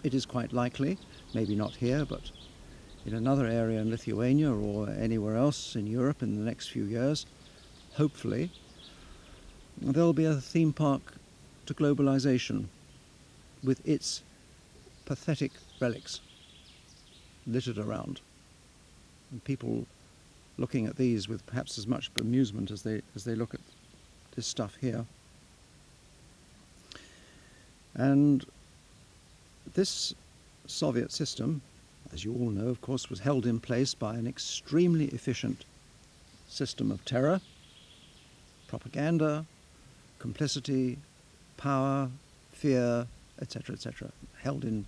It is quite likely, maybe not here, but in another area in Lithuania or anywhere else in Europe in the next few years, hopefully, there'll be a theme park to globalization with its pathetic relics littered around, and people looking at these with perhaps as much amusement as they look at this stuff here. And this Soviet system, as you all know, of course, was held in place by an extremely efficient system of terror, propaganda, complicity, power, fear, etc., etc., held in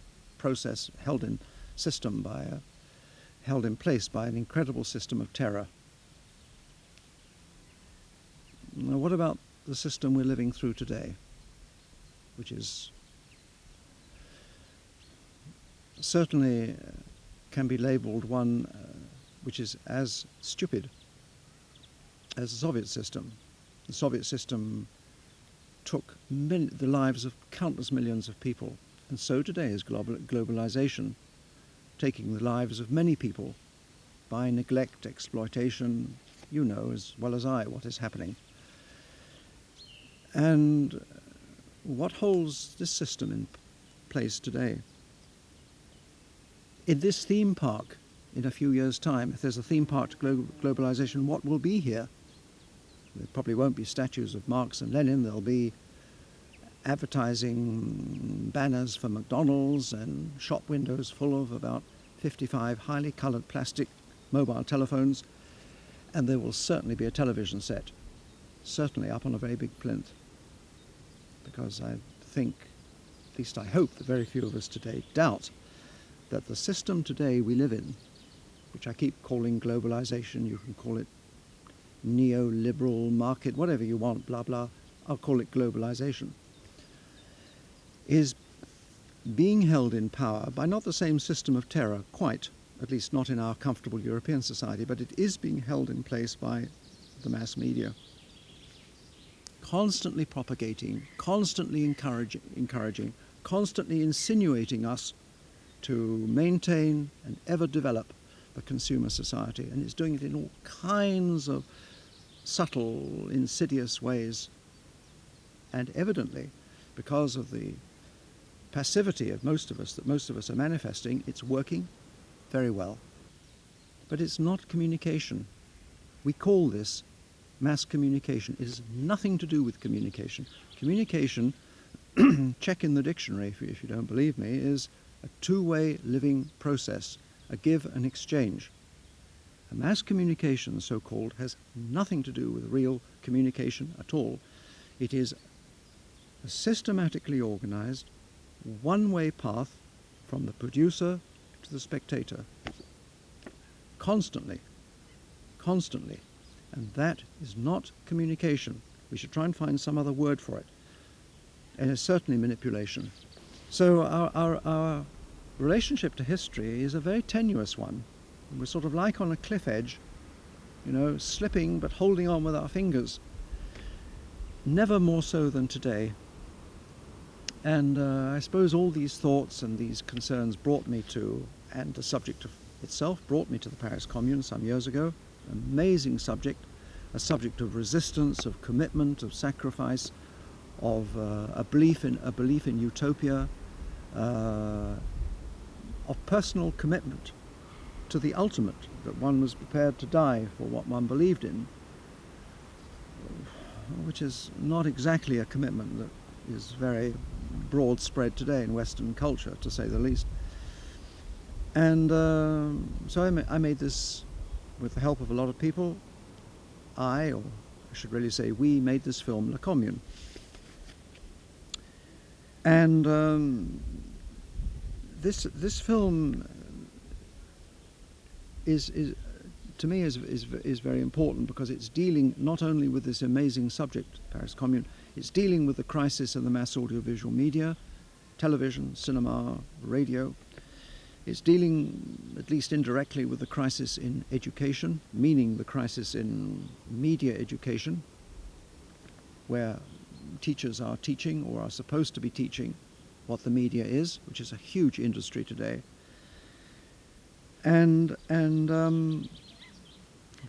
place by an incredible system of terror. Now, what about the system we're living through today, which is certainly can be labelled one which is as stupid as the Soviet system. The Soviet system took the lives of countless millions of people, and so today is globalization, taking the lives of many people by neglect, exploitation. You know as well as I what is happening. And what holds this system in place today? In this theme park, in a few years' time, if there's a theme park to globalization, what will be here? There probably won't be statues of Marx and Lenin. There'll be advertising banners for McDonald's and shop windows full of about 55 highly coloured plastic mobile telephones, and there will certainly be a television set, certainly up on a very big plinth, because I think, at least I hope, that very few of us today doubt that the system today we live in, which I keep calling globalization, you can call it neoliberal market, whatever you want, blah, blah, I'll call it globalization, is being held in power by not the same system of terror, quite, at least not in our comfortable European society, but it is being held in place by the mass media, constantly propagating, constantly encouraging, constantly insinuating us to maintain and ever develop the consumer society. And it's doing it in all kinds of subtle, insidious ways. And evidently, because of the passivity of most of us, that most of us are manifesting, it's working very well. But it's not communication. We call this mass communication. It has nothing to do with communication. Communication, check in the dictionary if you don't believe me, is a two-way living process, a give and exchange. A mass communication, so-called, has nothing to do with real communication at all. It is a systematically organized, one-way path from the producer to the spectator. Constantly. And that is not communication. We should try and find some other word for it. And it's certainly manipulation. So our relationship to history is a very tenuous one. We're sort of like on a cliff edge, slipping but holding on with our fingers. Never more so than today. And I suppose all these thoughts and these concerns brought me to, and the subject itself brought me to the Paris Commune some years ago. Amazing subject, a subject of resistance, of commitment, of sacrifice, of a belief in utopia, of personal commitment to the ultimate, that one was prepared to die for what one believed in, which is not exactly a commitment that is very broad spread today in Western culture, to say the least. And so I made this with the help of a lot of people. Or I should really say we, made this film, La Commune. And this film is to me is very important, because it's dealing not only with this amazing subject, Paris Commune, it's dealing with the crisis in the mass audiovisual media, television, cinema, radio. It's dealing, at least indirectly, with the crisis in education, meaning the crisis in media education, where teachers are teaching, or are supposed to be teaching, what the media is, which is a huge industry today. And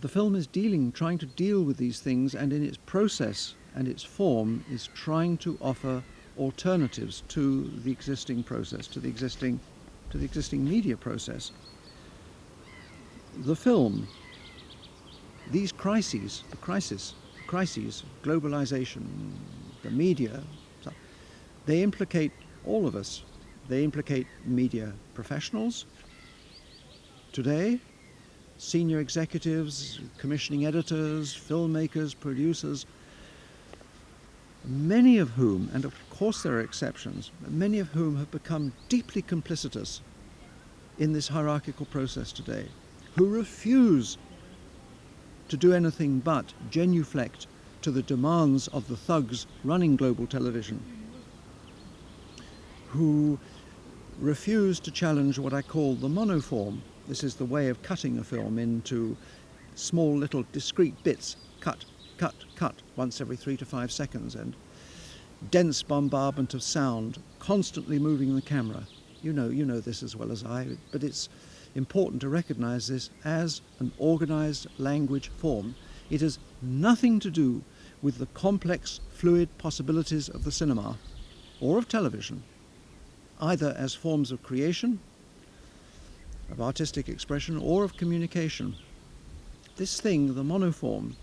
the film is trying to deal with these things, and in its process and its form is trying to offer alternatives to the existing process, to the existing media process. The film, these crises, globalization, the media, they implicate all of us. They implicate media professionals today, senior executives, commissioning editors, filmmakers, producers, many of whom, and of course there are exceptions, many of whom have become deeply complicitous in this hierarchical process today, who refuse to do anything but genuflect to the demands of the thugs running global television, who refuse to challenge what I call the monoform. This is the way of cutting a film into small little discrete bits, cut, cut, cut, once every 3 to 5 seconds, and dense bombardment of sound, constantly moving the camera. You know this as well as I, but it's important to recognize this as an organized language form. It has nothing to do with the complex, fluid possibilities of the cinema or of television, either as forms of creation, of artistic expression, or of communication. This thing, the monoform,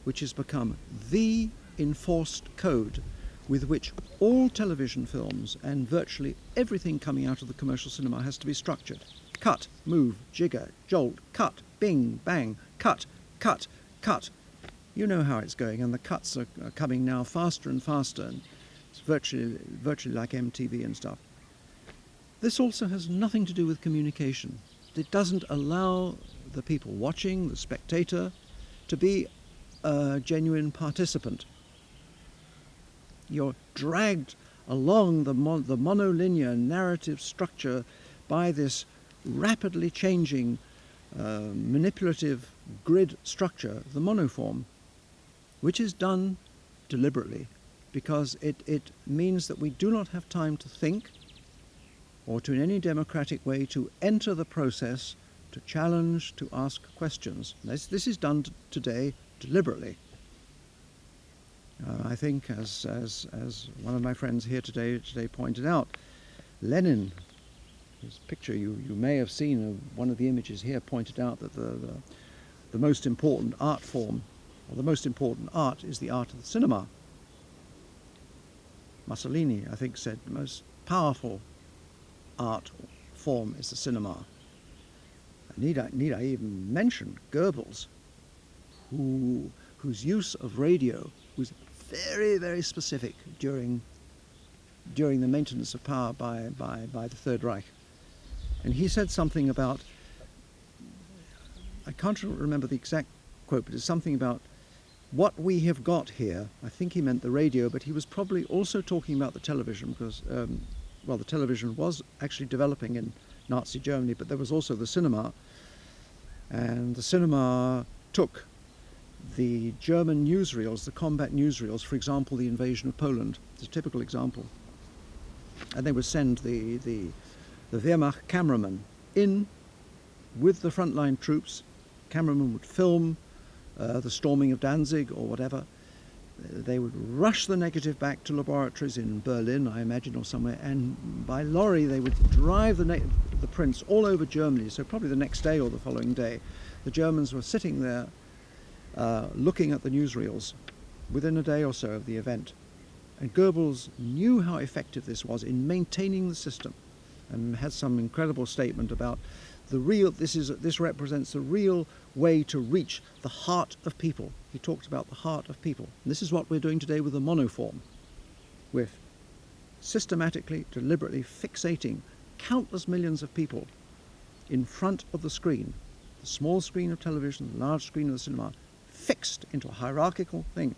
which has become the enforced code with which all television films and virtually everything coming out of the commercial cinema has to be structured. Cut, move, jigger, jolt, cut, bing, bang, cut, cut, cut. You know how it's going, and the cuts are coming now faster and faster, and it's virtually like MTV and stuff. This also has nothing to do with communication. It doesn't allow the people watching, the spectator, to be a genuine participant. You're dragged along the monolinear narrative structure by this rapidly changing manipulative grid structure, the monoform, which is done deliberately because it means that we do not have time to think or to in any democratic way to enter the process, to challenge, to ask questions. This is done today deliberately. I think, as one of my friends here today pointed out, Lenin, his picture you may have seen of one of the images here, pointed out that the most important art form, or the most important art, is the art of the cinema. Mussolini, I think, said the most powerful art form is the cinema. Need I even mention Goebbels, whose use of radio was very, very specific during the maintenance of power by the Third Reich. And he said something about, I can't remember the exact quote, but it's something about what we have got here. I think he meant the radio, but he was probably also talking about the television, because the television was actually developing in Nazi Germany, but there was also the cinema. And the cinema took the German newsreels, the combat newsreels, for example, the invasion of Poland. It's a typical example. And they would send the Wehrmacht cameraman in with the frontline troops. Cameraman would film the storming of Danzig or whatever. They would rush the negative back to laboratories in Berlin, I imagine, or somewhere, and by lorry they would drive the prints all over Germany. So probably the next day or the following day, the Germans were sitting there looking at the newsreels within a day or so of the event. And Goebbels knew how effective this was in maintaining the system, and had some incredible statement about this represents the real way to reach the heart of people. He talked about the heart of people. And this is what we're doing today with the monoform. We're systematically, deliberately fixating countless millions of people in front of the screen, the small screen of television, the large screen of the cinema, fixed into a hierarchical thing.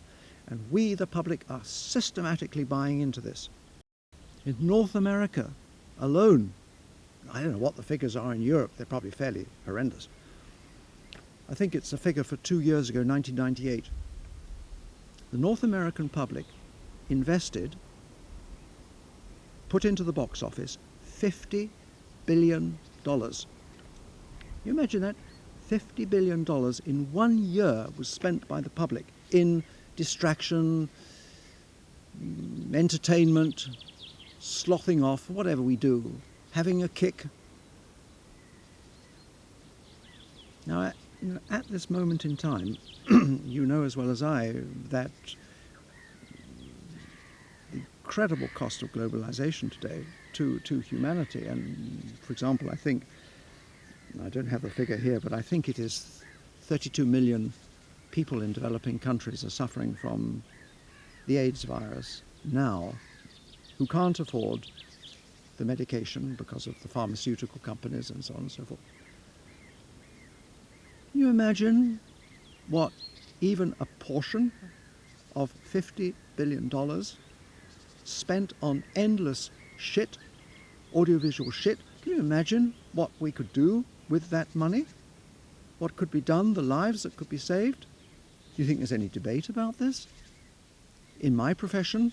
And we, the public, are systematically buying into this. In North America alone, I don't know what the figures are in Europe, they're probably fairly horrendous. I think it's a figure for 2 years ago, 1998. The North American public invested put into the box office $50 billion. You imagine that? $50 billion in 1 year was spent by the public in distraction, entertainment, slothing off, whatever we do, having a kick. Now, at this moment in time, you know as well as I that the incredible cost of globalization today to humanity, and for example, I don't have the figure here, but I think it is 32 million people in developing countries are suffering from the AIDS virus now, who can't afford the medication because of the pharmaceutical companies and so on and so forth. Can you imagine what even a portion of $50 billion spent on endless shit, audiovisual shit? Can you imagine what we could do with that money? What could be done, the lives that could be saved? Do you think there's any debate about this? In my profession,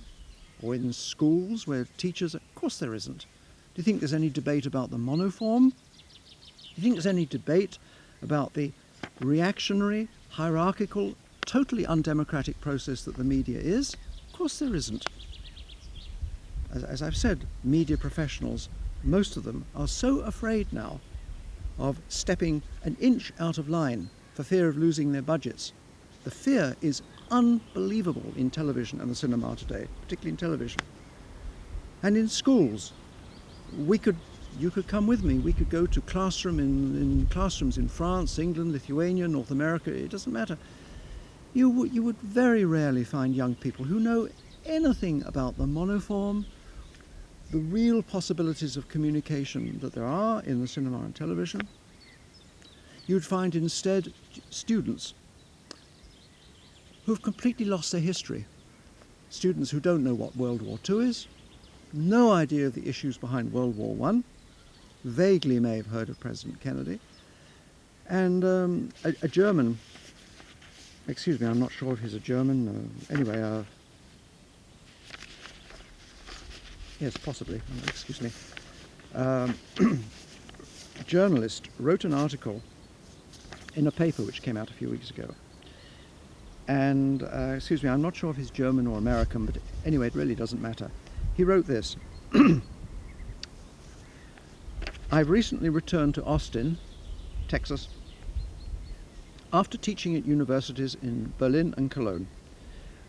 or in schools where teachers... Of course there isn't. Do you think there's any debate about the monoform? Do you think there's any debate about the reactionary, hierarchical, totally undemocratic process that the media is? Of course there isn't. As I've said, media professionals, most of them, are so afraid now of stepping an inch out of line for fear of losing their budgets. The fear is unbelievable in television and the cinema today, particularly in television. And in schools, you could come with me. We could go to in classrooms in France, England, Lithuania, North America. It doesn't matter. You would very rarely find young people who know anything about the monoform, the real possibilities of communication that there are in the cinema and television. You'd find instead students who've completely lost their history. Students who don't know what World War II is, no idea of the issues behind World War I, vaguely may have heard of President Kennedy, and a German, excuse me, I'm not sure if he's a German, anyway, yes, possibly, excuse me, a journalist wrote an article in a paper which came out a few weeks ago. And, excuse me, I'm not sure if he's German or American, but anyway, it really doesn't matter. He wrote this. I've recently returned to Austin, Texas, after teaching at universities in Berlin and Cologne.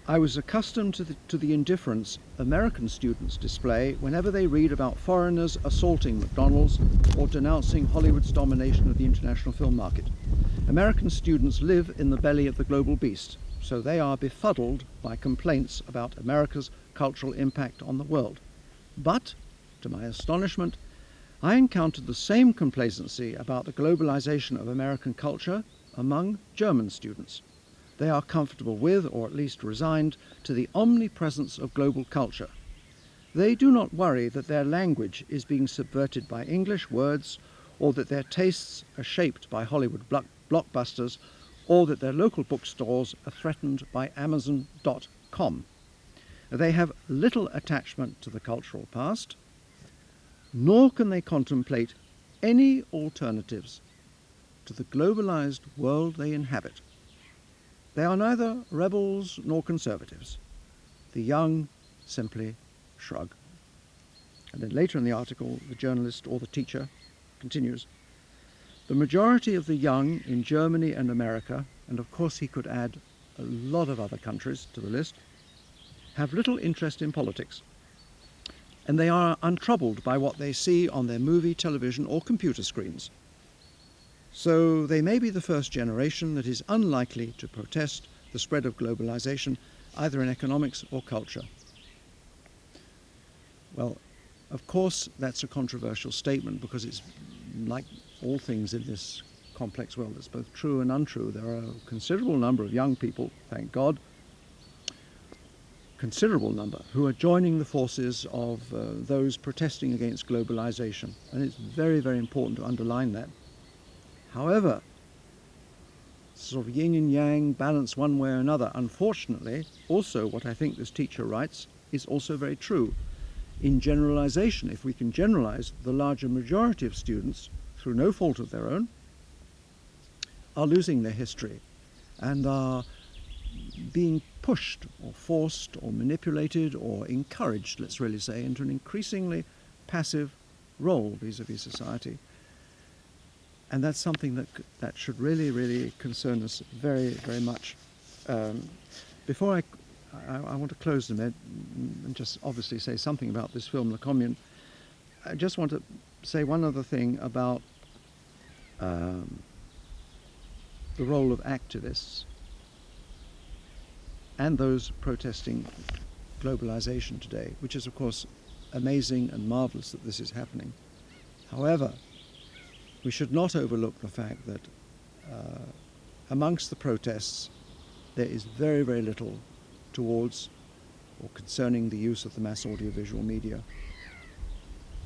I was accustomed to the indifference American students display whenever they read about foreigners assaulting McDonald's or denouncing Hollywood's domination of the international film market. American students live in the belly of the global beast, so they are befuddled by complaints about America's cultural impact on the world. But, to my astonishment, I encountered the same complacency about the globalization of American culture among German students. They are comfortable with, or at least resigned to, the omnipresence of global culture. They do not worry that their language is being subverted by English words, or that their tastes are shaped by Hollywood blockbusters, or that their local bookstores are threatened by Amazon.com. They have little attachment to the cultural past, nor can they contemplate any alternatives to the globalized world they inhabit. They are neither rebels nor conservatives. The young simply shrug. And then later in the article, the journalist or the teacher continues, the majority of the young in Germany and America, and of course he could add a lot of other countries to the list, have little interest in politics. And they are untroubled by what they see on their movie, television, or computer screens. So they may be the first generation that is unlikely to protest the spread of globalization, either in economics or culture. Well, of course, that's a controversial statement because it's like all things in this complex world. It's both true and untrue. There are a considerable number of young people, thank God, considerable number, who are joining the forces of those protesting against globalization. And it's very, very important to underline that. However, sort of yin and yang, balance one way or another, unfortunately, also what I think this teacher writes is also very true. in generalization, if we can generalize, the larger majority of students, through no fault of their own, are losing their history and are being pushed or forced or manipulated or encouraged, let's really say, into an increasingly passive role vis-a-vis society. And that's something that should really, really concern us very, very much. Before I want to close the and just obviously say something about this film, La Commune. I just want to say one other thing about the role of activists and those protesting globalization today, which is, of course, amazing and marvelous that this is happening. However, we should not overlook the fact that amongst the protests there is very, very little towards or concerning the use of the mass audiovisual media.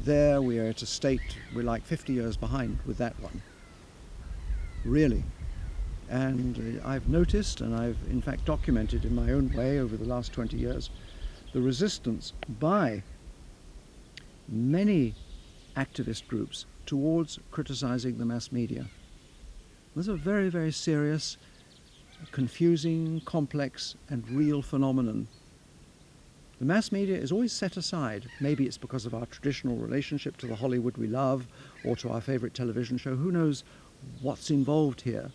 There we are at a state, we're like 50 years behind with that one, really. And I've noticed, and I've in fact documented in my own way over the last 20 years, the resistance by many activist groups towards criticizing the mass media. There's a very, very serious, confusing, complex, and real phenomenon. The mass media is always set aside. Maybe it's because of our traditional relationship to the Hollywood we love or to our favorite television show. Who knows what's involved here?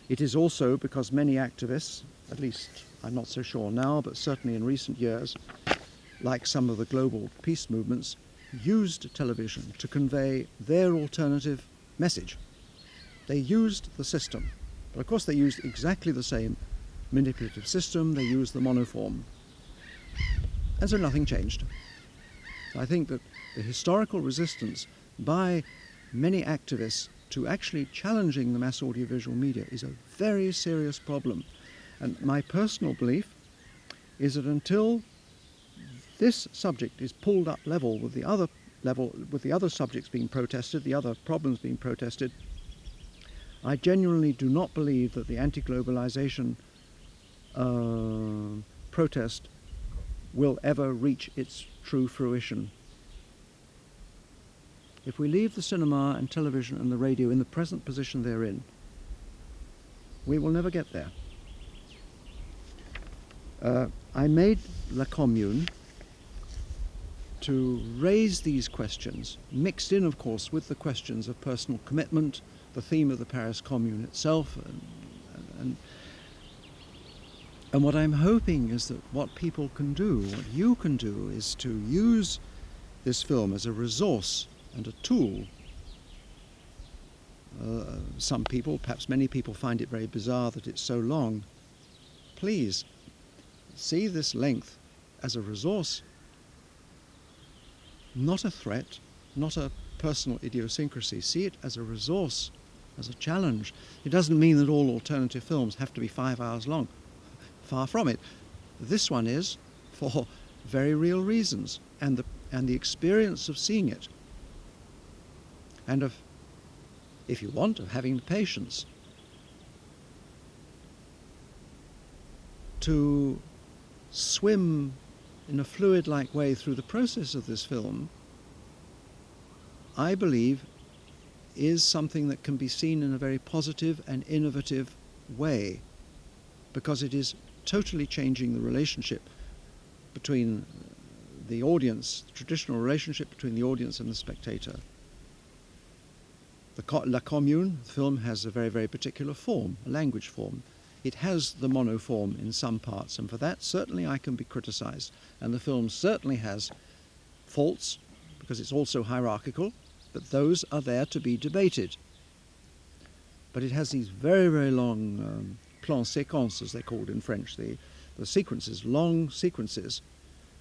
It is also because many activists, at least I'm not so sure now, but certainly in recent years, like some of the global peace movements, used television to convey their alternative message. They used the system. But of course they used exactly the same manipulative system. They used the monoform. And so nothing changed. I think that the historical resistance by many activists to actually challenging the mass audiovisual media is a very serious problem. And my personal belief is that until this subject is pulled up level with the other subjects being protested, the other problems being protested, I genuinely do not believe that the anti-globalization protest will ever reach its true fruition. If we leave the cinema and television and the radio in the present position they're in, we will never get there. I made La Commune to raise these questions, mixed in, of course, with the questions of personal commitment, the theme of the Paris Commune itself, and what I'm hoping is that what people can do, what you can do, is to use this film as a resource and a tool. Some people, perhaps many people, find it very bizarre that it's so long. Please see this length as a resource, not a threat, not a personal idiosyncrasy. See it as a resource, as a challenge. It doesn't mean that all alternative films have to be 5 hours long. Far from it. This one is for very real reasons, and the experience of seeing it, and of, if you want, of having the patience to swim in a fluid-like way through the process of this film, I believe is something that can be seen in a very positive and innovative way, because it is totally changing the relationship between the audience, the traditional relationship between the audience and the spectator. La Commune, the film, has a very, very particular form, a language form. It has the monoform in some parts, and for that certainly I can be criticized. And the film certainly has faults, because it's also hierarchical, but those are there to be debated. But it has these very, very long plans séquences, as they're called in French, the sequences, long sequences,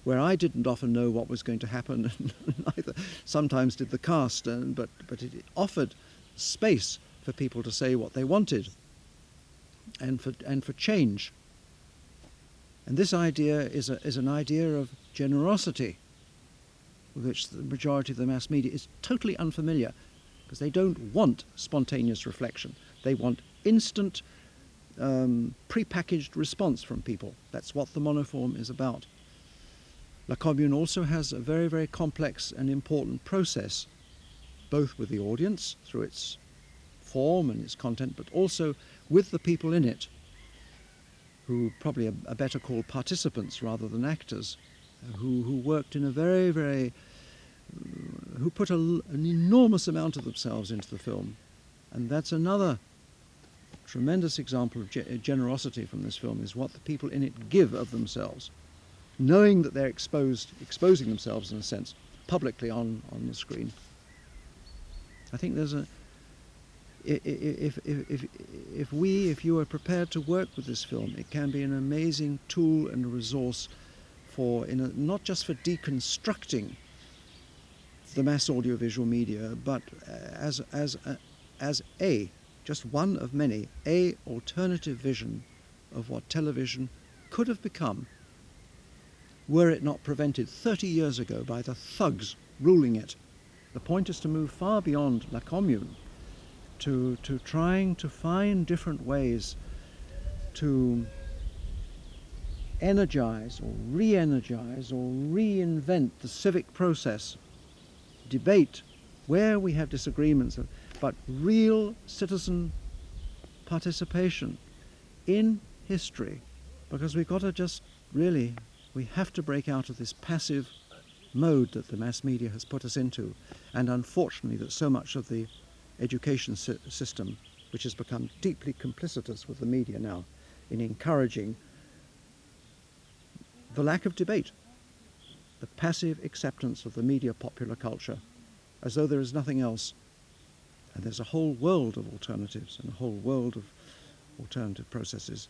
where I didn't often know what was going to happen, and neither sometimes did the cast, but it offered space for people to say what they wanted, and for change. And this idea is an idea of generosity, with which the majority of the mass media is totally unfamiliar, because they don't want spontaneous reflection. They want instant, prepackaged response from people. That's what the monoform is about. La Commune also has a very, very complex and important process, both with the audience through its form and its content, but also with the people in it, who probably are better called participants rather than actors, who worked in a very, very, who put an enormous amount of themselves into the film. And that's another tremendous example of generosity from this film, is what the people in it give of themselves, knowing that they're exposing themselves, in a sense, publicly on the screen. I think there's a, if you are prepared to work with this film, it can be an amazing tool and a resource for, not just for deconstructing the mass audiovisual media, but as just one of many, a alternative vision of what television could have become were it not prevented 30 years ago by the thugs ruling it. The point is to move far beyond La Commune, to trying to find different ways to energize or re-energize or reinvent the civic process, debate where we have disagreements, but real citizen participation in history, because we've got to just really, we have to break out of this passive mode that the mass media has put us into, and unfortunately that so much of the education system, which has become deeply complicitous with the media now in encouraging the lack of debate, the passive acceptance of the media popular culture, as though there is nothing else. And there's a whole world of alternatives and a whole world of alternative processes